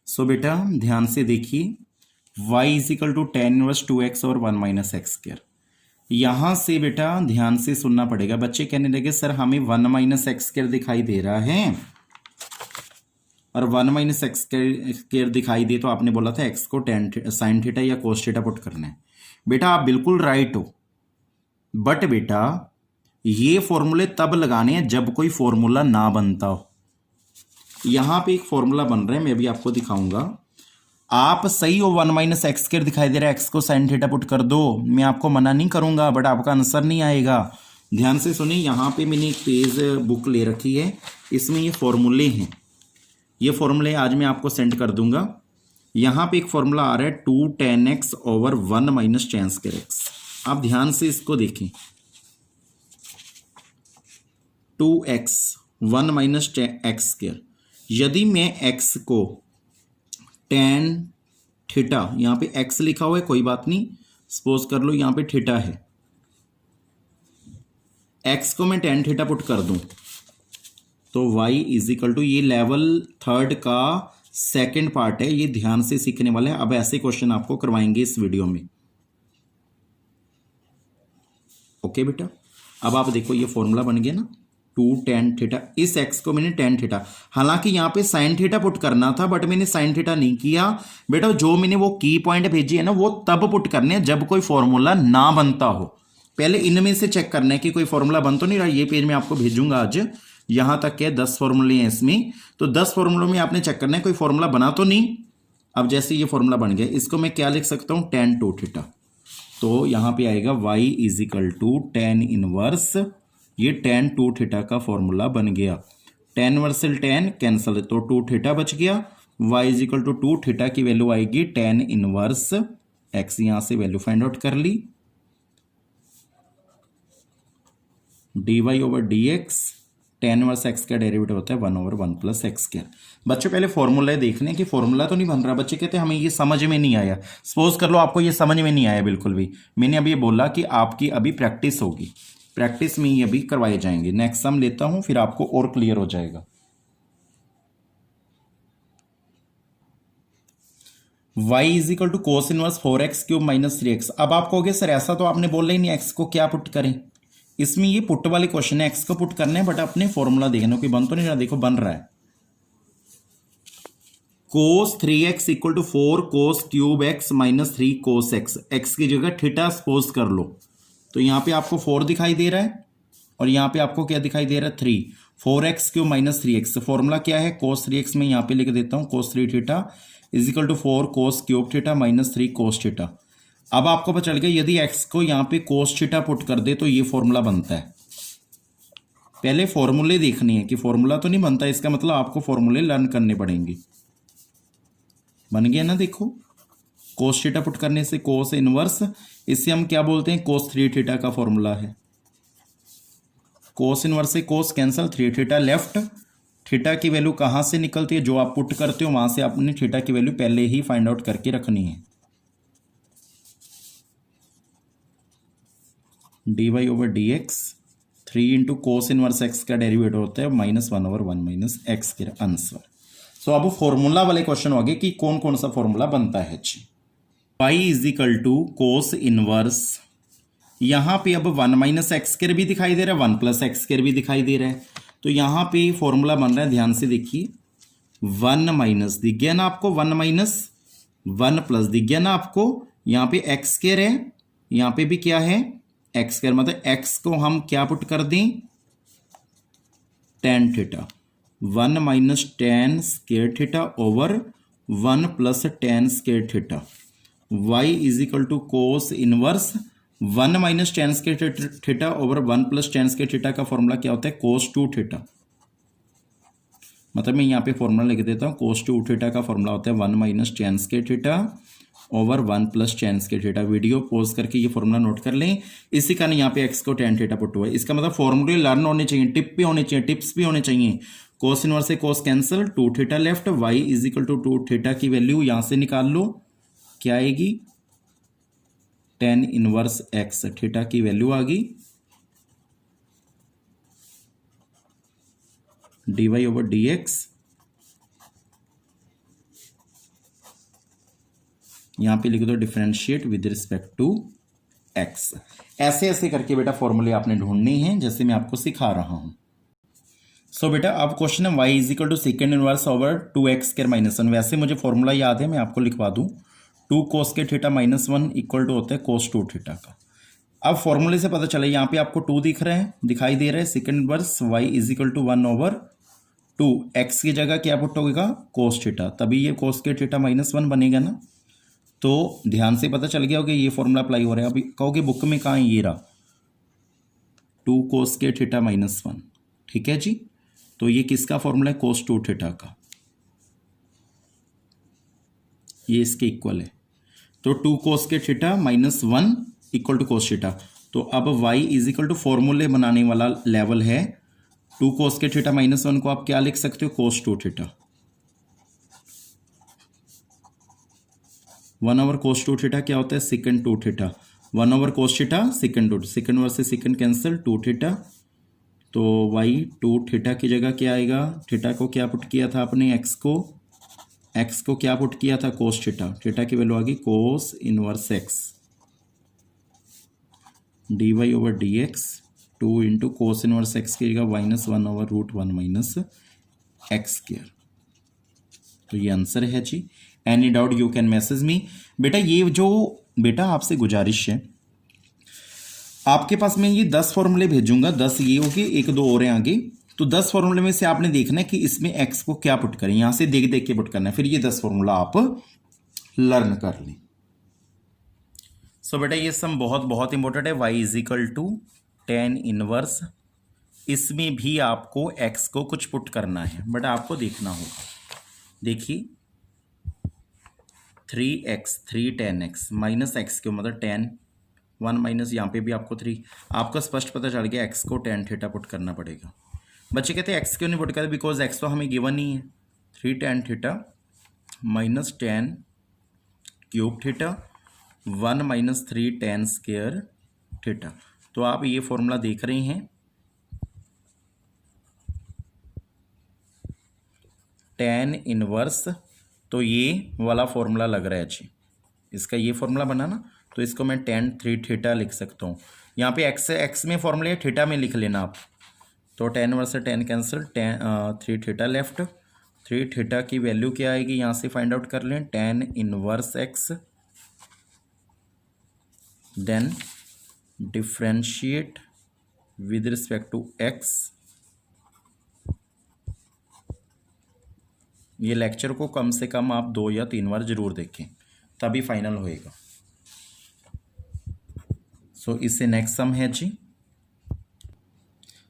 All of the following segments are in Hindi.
सो बेटा ध्यान से देखिए, y is equal to tan inverse 2x और 1 माइनस एक्स स्क्र। यहां से बेटा ध्यान से सुनना पड़ेगा। बच्चे कहने लगे सर हमें 1 माइनस एक्स स्क्र दिखाई दे रहा है और 1 माइनस एक्स स्क्र दिखाई दे तो आपने बोला था x को टेन साइन थीटा या कोस थीटा पुट करना है। बेटा आप बिल्कुल राइट हो, बट बेटा ये फॉर्मूले तब लगाने हैं जब कोई फॉर्मूला ना बनता हो। यहां पे एक फॉर्मूला बन रहा है, मैं भी आपको दिखाऊंगा। आप सही हो, 1 माइनस एक्स स्क्र दिखाई दे रहा है, एक्स को साइन थीटा पुट कर दो, मैं आपको मना नहीं करूंगा, बट आपका आंसर नहीं आएगा। ध्यान से सुनिए, यहां पे मैंने एक पेज बुक ले रखी है, इसमें ये फॉर्मूले हैं। ये फॉर्मूले आज मैं आपको सेंड कर दूंगा। यहां पे एक फॉर्मूला आ रहा है 2 tan x over 1 minus tan square x। आप ध्यान से इसको देखें, 2x 1 माइनस एक्स स्क्वायर। यदि मैं x को tan थीटा, यहां पे x लिखा हुआ है कोई बात नहीं, सपोज कर लो यहां पे थीटा है, x को मैं tan थीटा पुट कर दूं तो y इज इक्वल टू, ये लेवल थर्ड का सेकंड पार्ट है, ये ध्यान से सीखने वाले हैं। अब ऐसे क्वेश्चन आपको करवाएंगे इस वीडियो में। ओके बेटा, अब आप देखो ये फॉर्मूला बन गया ना, 2 tan थीटा, इस x को मैंने tan थीटा, हालांकि यहां पे sin थीटा पुट करना था बट मैंने sin थीटा नहीं किया। बेटा जो मैंने वो की पॉइंट भेजी है ना, वो तब पुट करने हैं जब कोई फॉर्मूला ना बनता हो। पहले इनमें से चेक करना है कि कोई फॉर्मूला बन तो नहीं रहा। ये पेज मैं आपको भेजूंगा आज, यहां तक के 10 फॉर्मूले हैं इसमें, तो 10 फॉर्मूलों में आपने चेक करना है कोई फॉर्मूला बना तो नहीं। अब जैसे ये फॉर्मूला बन गया, इसको मैं क्या लिख सकता हूं, tan 2 थीटा। तो यहां पे आएगा y is equal to tan inverse, ये tan 2 थीटा का फॉर्मूला बन गया। tan वर्सल tan कैंसल, तो 2 थीटा बच गया। y is equal to 2 theta की वैल्यू आएगी tan इनवर्स x, यहां से वैल्यू फाइंड आउट कर ली, dy over dx, tan inverse x का डेरिवेटिव होता है 1 ओवर 1 प्लस एक्स स्क्वायर। बच्चों पहले फॉर्मूला देखने कि फॉर्मूला तो नहीं बन रहा। बच्चे कहते हैं हमें ये समझ में नहीं आया। सपोज कर लो आपको ये समझ में नहीं आया बिल्कुल भी, मैंने अभी ये बोला कि आपकी अभी प्रैक्टिस होगी, प्रैक्टिस में ये अभी करवाए जाएंगे। नेक्स्ट सम लेता हूं, फिर आपको और क्लियर हो जाएगा। y is equal to cos inverse 4x cube minus 3x। अब आप कहोगे सर ऐसा तो आपने बोला ही नहीं, x को क्या पुट करें। इसमें ये पुट वाले क्वेश्चन है, x को पुट करना है, बट अपने फॉर्मूला देखना कोई बन तो नहीं रहा। देखो बन रहा है, cos 3x equal to 4 cos cube x minus 3 cos x। x की जगह थीटा सपोज कर लो, तो यहां पे आपको 4 दिखाई दे रहा है और यहां पे आपको क्या दिखाई दे रहा है, 3। 4x cube minus 3x, formula क्या है, कोस 3x में यहां पे लिख देता हूं, cos 3 theta is equal to 4 cos cube theta minus 3 cos theta. अब आपको पता चल गया, यदि x को यहां पे कोस थीटा पुट कर दे तो ये फॉर्मूला बनता है। पहले फॉर्मूले देखनी है कि फॉर्मूला तो नहीं बनता, इसका मतलब आपको फॉर्मूले लर्न करने पड़ेंगे। बन गया ना, देखो कोस थीटा पुट करने से कोस इनवर्स, इससे हम क्या बोलते हैं, कोस 3 थीटा का फॉर्मूला है। कोस इनवर्स से कोस कैंसल, 3 थीटा लेफ्ट। थीटा की वैल्यू कहां से निकलती है, जो आप पुट करते हो वहां से आपने थीटा की वैल्यू पहले ही फाइंड आउट करके रखनी है। dy over dx, 3 into cos inverse x का डेरिवेटिव होता है -1 ओवर 1 माइनस एक्स के आंसर। सो अब फॉर्मूला वाले क्वेश्चन हो गए कि कौन कौन सा फॉर्मूला बनता है। y is equal to cos inverse, यहां पे अब 1 माइनस एक्स स्क्वायर भी दिखाई दे रहा है, 1 प्लस एक्स स्क्वायर भी दिखाई दे रहा है, तो यहां पे फॉर्मूला बन रहा है, ध्यान से देखिए, 1 माइनस दिख गया ना आपको, 1 माइनस 1 प्लस दिख गया ना आपको, यहां पे एक्स स्क्वायर है, यहां पे भी क्या है, एक्स स्क्वायर, मतलब एक्स को हम क्या पुट कर दें, tan theta, 1 minus tan square theta over 1 plus tan square theta. y is equal to cos inverse 1 minus tan square theta over 1 plus tan square theta का फॉर्मूला क्या होता है, कोस 2 थीटा। मतलब मैं यहाँ पे फॉर्मूला लिख देता हूँ, कोस 2 थीटा का फॉर्मूला होता है 1 minus tan square theta over 1 plus tan square theta. Video pause करके ये फॉर्मूला नोट कर लें। इसी कारण यहाँ पे x को tan थीटा पुट हुआ है। इसका मतलब फॉर्मूले लर्न होने चाहिए, टिप भी होने चाहिए, टिप्स भी होने चाहिए। कोस इनवर्स से cos cancel, 2 theta left, y is equal to 2 theta की वैल्यू यहां से निकाल लो, क्या आएगी, tan इनवर्स x, थीटा की वैल्यू आ गई, dy ओवर dx यहाँ पे लिख दो differentiate with respect to X. ऐसे ऐसे करके बेटा फॉर्मूले आपने ढूंढने हैं जैसे मैं आपको सिखा रहा हूँ। सो बेटा अब क्वेश्चन है y is equal to secant inverse over 2x square minus 1। वैसे मुझे फॉर्मूला याद है, मैं आपको लिखवा दूँ। 2 cos के थीटा माइनस 1 इक्वल टू होता है cos 2 थीटा का। अब फॉर्मूले से पता चला, यहाँ पे आपको 2 दिख रहे हैं, दिखाई दे रहा है secant inverse y is equal to 1 over 2, x की जगह क्या पुट होगा cos थीटा, तभी ये cos के थीटा माइनस 1 बनेगा ना। तो ध्यान से पता चल गया होगा ये फॉर्मूला अप्लाई हो रहा है। अभी कहोगे बुक में कहाँ है, ये रहा 2 cos के थीटा माइनस 1, ठीक है जी। तो ये किसका फॉर्मूला है, cos 2 थीटा का, ये इसके इक्वल है। तो 2 cos के theta minus 1 equal to cos theta. तो अब y इज इक्वल टू फॉर्मूले बनाने वाला लेवल है 2 cos के थीटा माइनस 1 को आप क्या लिख सकते हो, cos 2 theta. 1 over cos 2 theta क्या होता है, second 2 theta. 1 over cos theta second 2, second versus second cancel 2 theta. तो y 2 थीटा की जगह क्या आएगा, थीटा को क्या पुट किया था आपने, x को क्या पुट किया था, cos थीटा। थीटा की वैल्यू आ गई cos inverse x dy over dx 2 into cos inverse x की जगह minus 1 over root 1 minus X square. तो ये आंसर है जी। Any doubt you can message me. बेटा ये जो बेटा आपसे गुजारिश है, आपके पास मैं ये 10 फॉर्मूले भेजूंगा, 10 ये हो गए, एक दो और हैं आगे। तो 10 फॉर्मूले में से आपने देखना है कि इसमें x को क्या पुट करें, यहां से देख देख के पुट करना है, फिर ये 10 फॉर्मूला आप लर्न कर लें। सो बेटा ये सम बहुत बहुत इंपॉर्टेंट है। y is equal to tan inverse, इसमें भी आपको x को कुछ पुट करना है, बट आपको देखना होगा। देखिए 3x 3 tan x minus x क्यों, मतलब tan 1 माइनस यहाँ पे भी आपको 3, आपको स्पष्ट पता चल गया x को tan थीटा पुट करना पड़ेगा। बच्चे कहते हैं x क्यों नहीं पुट करते, बिकॉज x तो हमें गिवन ही है। 3 tan theta minus tan cube theta 1 minus 3 tan square theta. तो आप ये फॉर्मूला देख रहे हैं, tan इनवर्स, तो ये वाला फॉर्मूला लग रहा है जी, इसका ये फॉर्मूला बना ना, तो इसको मैं tan 3 थीटा लिख सकता हूँ। यहाँ पे x में फॉर्मूला है, थीटा में लिख लेना आप। तो tan इनवर्स से tan cancel, tan 3 theta left. 3 theta की वैल्यू क्या आएगी, यहाँ से फाइंड आउट कर लें, tan inverse x, then differentiate with respect to x। ये लेक्चर को कम से कम आप 2 या 3 बार जरूर देखें, तभी फाइनल होएगा। सो इससे नेक्स्ट सम है जी।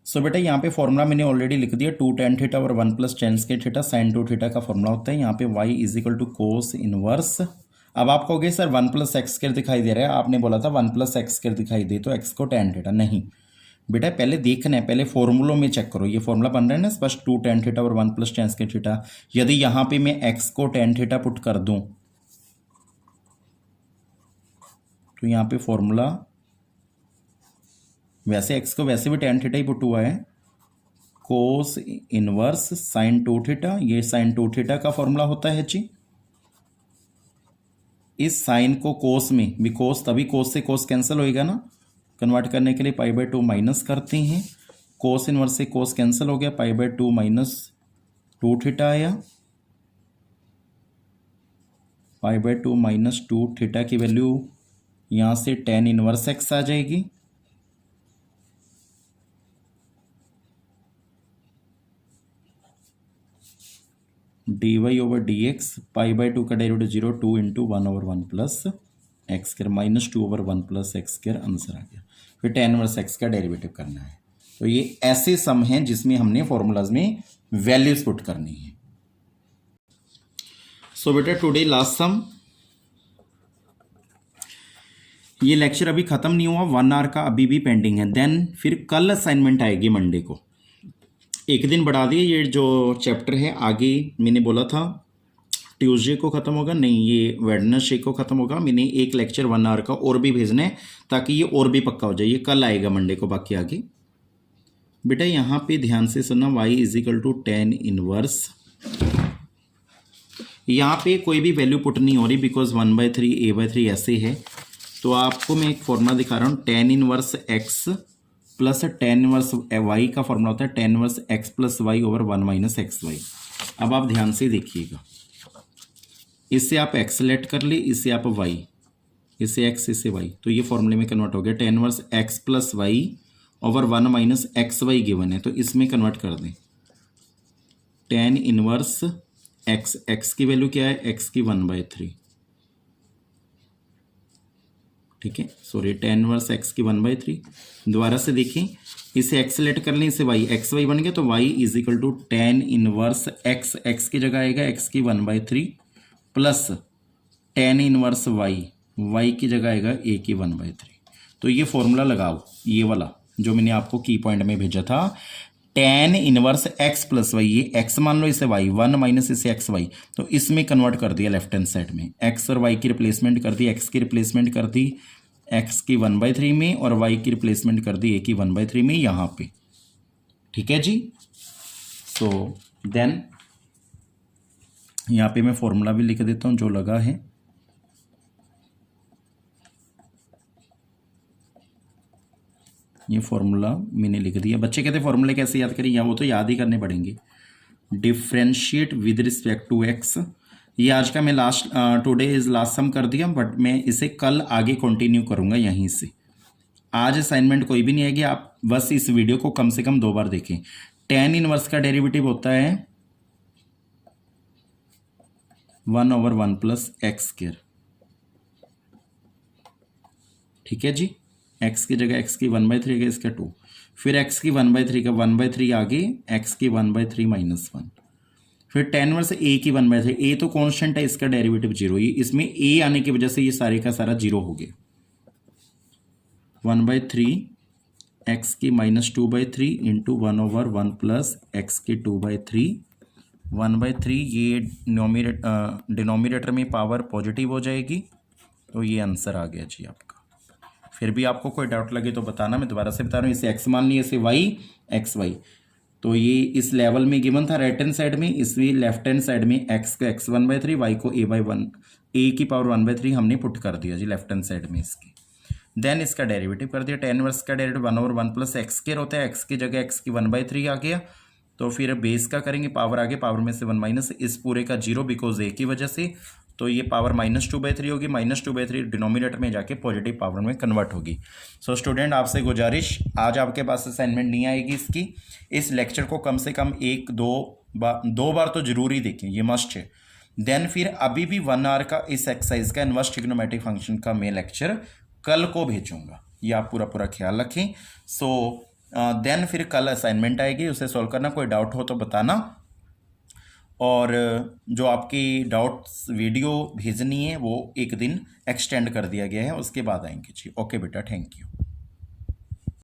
सो बेटा यहाँ पे फॉर्मूला मैंने ऑलरेडी लिख दिया, 2 tan थीटा और 1 plus tan square theta sin 2 theta का फॉर्मूला होता है। यहाँ पे y is equal to cos inverse. अब आप कहोगे सर 1 प्लस एक्स स्क्वायर दिखाई दे रहा है, आपने बोला था 1 प्लस एक्स स्क्वायर दिखाई दे तो x को tan थीटा, नहीं बेटा पहले देखना है, पहले फॉर्मूलों में चेक करो। ये फॉर्मूला बन रहा है ना स्पष्ट, 2 tan थीटा और 1 प्लस tan स्क्वायर थीटा। यदि यहाँ पे मैं x को tan थीटा पुट कर दूं तो यहाँ पे फॉर्मूला, वैसे x को वैसे भी tan थीटा ही पुट हुआ है, कोस इनवर्स sin 2 थीटा, ये sin 2 थीटा का फॉर्मूला होता है जी। इस साइन को कोस में भी, कोस तभी कोस से कोस कैंसिल होएगा ना, कन्वर्ट करने के लिए π/2 माइनस करते हैं, कोस इनवर्स से कोस कैंसिल हो गया, π/2 माइनस 2 थीटा आया, π/2 माइनस 2 थीटा की वैल्यू यहाँ से tan इनवर्स x आ जाएगी। dy ओवर dx, π/2 का derivative 0, 2 into 1 over 1 plus X square minus 2 over 1 plus X square answer आ गया। फिर tan इनवर्स x का डेरिवेटिव करना है। तो ये ऐसे सम हैं जिसमें हमने फॉर्मूलाज में वैल्यूज पुट करनी है। सो बेटा टुडे लास्ट सम, ये लेक्चर अभी खत्म नहीं हुआ, 1 आवर का अभी भी पेंडिंग है। देन फिर कल असाइनमेंट आएगी मंडे को, एक दिन बढ़ा दिए। ये जो चैप्टर है आगे मैंने बोला था ट्यूसडे को ख़त्म होगा, नहीं ये वेडनेसडे को ख़त्म होगा। मैंने एक लेक्चर 1 आवर का और भी भेजना है ताकि ये और भी पक्का हो जाए। ये कल आएगा मंडे को, बाकी आगे। बेटा यहाँ पे ध्यान से सुनना, y is equal to tan inverse यहाँ पे कोई भी वैल्यू पुट नहीं हो रही बिकॉज 1/3 a/3 ऐसे है। तो आपको मैं एक फॉर्मूला दिखा रहा हूँ, tan inverse x plus tan inverse y का फॉर्मूला होता है tan inverse x plus Y over 1 minus X Y. अब आप ध्यान से देखिएगा, इससे आप x लेट कर ले, इससे आप y, इससे x इससे y, तो ये फॉर्मूले में कन्वर्ट हो गया। tan inverse x plus Y over 1 minus X Y given है, तो इसमें कन्वर्ट कर दें। tan इनवर्स x की वैल्यू क्या है, x की 1/3, ठीक है, सॉरी tan इनवर्स x की 1/3। दोबारा से देखें, इसे x लेट कर लें, इसे y, एक्स वाई बन गया, तो y is equal to tan inverse x की जगह आएगा x की 1/3 प्लस tan इनवर्स y की जगह आएगा a की 1/3। तो ये फॉर्मूला लगाओ, ये वाला जो मैंने आपको की पॉइंट में भेजा था, tan inverse x plus Y, ये x मान लो, इसे y, 1 माइनस इसे x y, तो इसमें कन्वर्ट कर दिया लेफ्ट हैंड साइड में, x और y की रिप्लेसमेंट कर दी, x की रिप्लेसमेंट कर दी x की 1/3 में और y की रिप्लेसमेंट कर दी a की 1/3 में यहाँ पे, ठीक है जी। सो देन यहाँ पे मैं फॉर्मूला भी लिख देता हूँ जो लगा है, ये फॉर्मूला मैंने लिख दिया। बच्चे कहते हैं फॉर्मूले कैसे याद करें, या वो तो याद ही करने पड़ेंगे। Differentiate with respect to X, ये आज का मैं last today is last sum कर दिया, बट मैं इसे कल आगे कंटिन्यू करूंगा यहीं से। आज असाइनमेंट कोई भी नहीं आएगी, आप बस इस वीडियो को कम से कम 2 बार देखें। tan इनवर्स का डेरिवेटिव होता है 1/1 प्लस एक्स स्क्वायर, ठीक है जी। x की जगह x की 1/3 है, इसका 2, फिर x की 1/3 का 1/3 आगे, x की 1/3 माइनस 1, फिर tan इनवर्स a की 1/3, a तो कांस्टेंट है, इसका डेरिवेटिव 0, ये इसमें a आने की वजह से ये सारे का सारा 0 हो गया। 1/3 x की -2/3 इंटू 1/1 प्लस एक्स की 2/3, 1/3, ये डिनोमिनेटर में पावर पॉजिटिव हो जाएगी, तो ये आंसर आ गया जी आपका। फिर भी आपको कोई डाउट लगे तो बताना, मैं दोबारा से बता रहा हूँ, इसे x मान लिया, इसे y, एक्स वाई, तो ये इस लेवल में गिवन था राइट हैंड साइड में, इसमें लेफ्ट हैंड साइड में x को x 1/3, y को a/1, a की पावर 1/3 हमने पुट कर दिया जी लेफ्ट हैंड साइड में इसकी। देन इसका डेरिवेटिव कर दिया, tan इनवर्स का डेरिवेटिव 1/1 प्लस एक्स स्क्वायर होता है, x की जगह x की 1/3 आ गया, तो फिर बेस का करेंगे, पावर आगे, पावर में से 1 माइनस, इस पूरे का 0 बिकॉज a की वजह से, तो ये पावर -2/3 होगी, -2/3 डिनोमिनेटर में जाके पॉजिटिव पावर में कन्वर्ट होगी। सो स्टूडेंट, आपसे गुजारिश, आज आपके पास असाइनमेंट नहीं आएगी इसकी, इस लेक्चर को कम से कम 1-2 बार तो जरूर ही देखें, ये मस्ट है। देन फिर अभी भी 1 आवर का इस एक्सरसाइज का इनवर्स ट्रिग्नोमेट्रिक फंक्शन का मैं लेक्चर कल को भेजूंगा, ये आप पूरा ख्याल रखें। सो देन फिर कल असाइनमेंट आएगी, उसे सॉल्व करना, कोई डाउट हो तो बताना, और जो आपकी डाउट्स वीडियो भेजनी है वो एक दिन एक्सटेंड कर दिया गया है, उसके बाद आएंगे जी। ओके बेटा, थैंक यू।